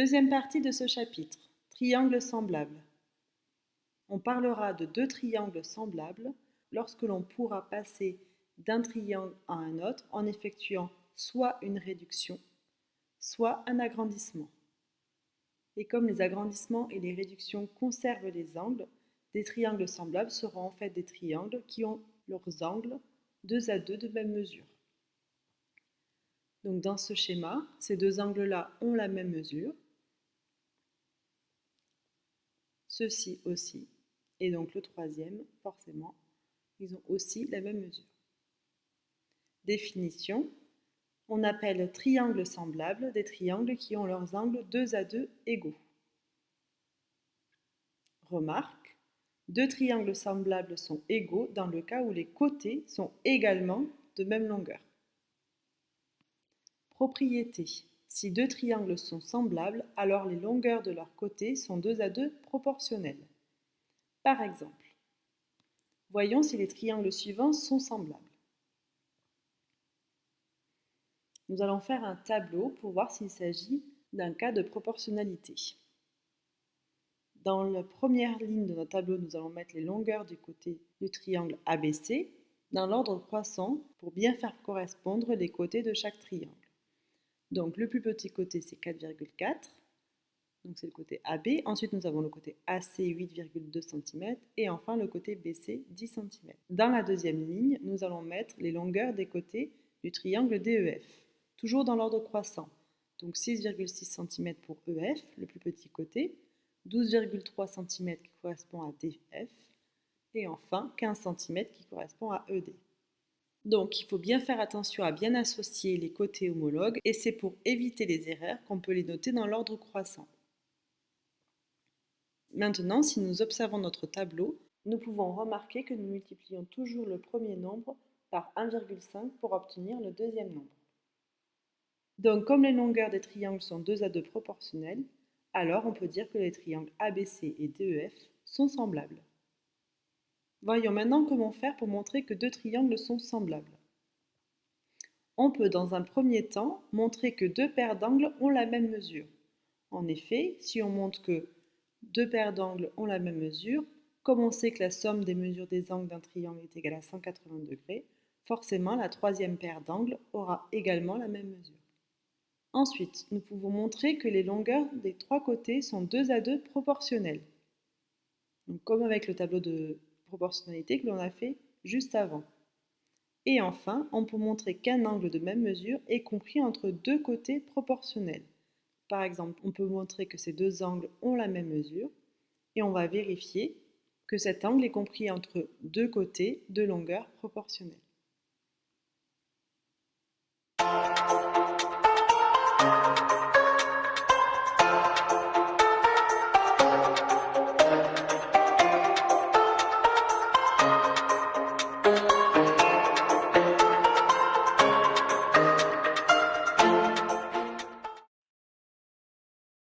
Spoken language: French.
Deuxième partie de ce chapitre, triangles semblables. On parlera de deux triangles semblables lorsque l'on pourra passer d'un triangle à un autre en effectuant soit une réduction, soit un agrandissement. Et comme les agrandissements et les réductions conservent les angles, des triangles semblables seront en fait des triangles qui ont leurs angles 2 à 2 de même mesure. Donc dans ce schéma, ces deux angles-là ont la même mesure, ceux-ci aussi, et donc le troisième, forcément, ils ont aussi la même mesure. Définition, on appelle triangles semblables des triangles qui ont leurs angles 2 à 2 égaux. Remarque, deux triangles semblables sont égaux dans le cas où les côtés sont également de même longueur. Propriété, si deux triangles sont semblables, alors les longueurs de leurs côtés sont 2 à 2 proportionnelles. Par exemple, voyons si les triangles suivants sont semblables. Nous allons faire un tableau pour voir s'il s'agit d'un cas de proportionnalité. Dans la première ligne de notre tableau, nous allons mettre les longueurs du côté du triangle ABC dans l'ordre croissant pour bien faire correspondre les côtés de chaque triangle. Donc le plus petit côté c'est 4,4, donc c'est le côté AB. Ensuite nous avons le côté AC 8,2 cm et enfin le côté BC 10 cm. Dans la deuxième ligne, nous allons mettre les longueurs des côtés du triangle DEF, toujours dans l'ordre croissant. Donc 6,6 cm pour EF, le plus petit côté, 12,3 cm qui correspond à DF, et enfin 15 cm qui correspond à ED. Donc il faut bien faire attention à bien associer les côtés homologues, et c'est pour éviter les erreurs qu'on peut les noter dans l'ordre croissant. Maintenant, si nous observons notre tableau, nous pouvons remarquer que nous multiplions toujours le premier nombre par 1,5 pour obtenir le deuxième nombre. Donc comme les longueurs des triangles sont 2 à 2 proportionnelles, alors on peut dire que les triangles ABC et DEF sont semblables. Voyons maintenant comment faire pour montrer que deux triangles sont semblables. On peut dans un premier temps montrer que deux paires d'angles ont la même mesure. En effet, si on montre que deux paires d'angles ont la même mesure, comme on sait que la somme des mesures des angles d'un triangle est égale à 180 degrés, forcément la troisième paire d'angles aura également la même mesure. Ensuite, nous pouvons montrer que les longueurs des trois côtés sont 2 à 2 proportionnelles. Donc, comme avec le tableau de proportionnalité que l'on a fait juste avant. Et enfin, on peut montrer qu'un angle de même mesure est compris entre deux côtés proportionnels. Par exemple, on peut montrer que ces deux angles ont la même mesure et on va vérifier que cet angle est compris entre deux côtés de longueur proportionnelle.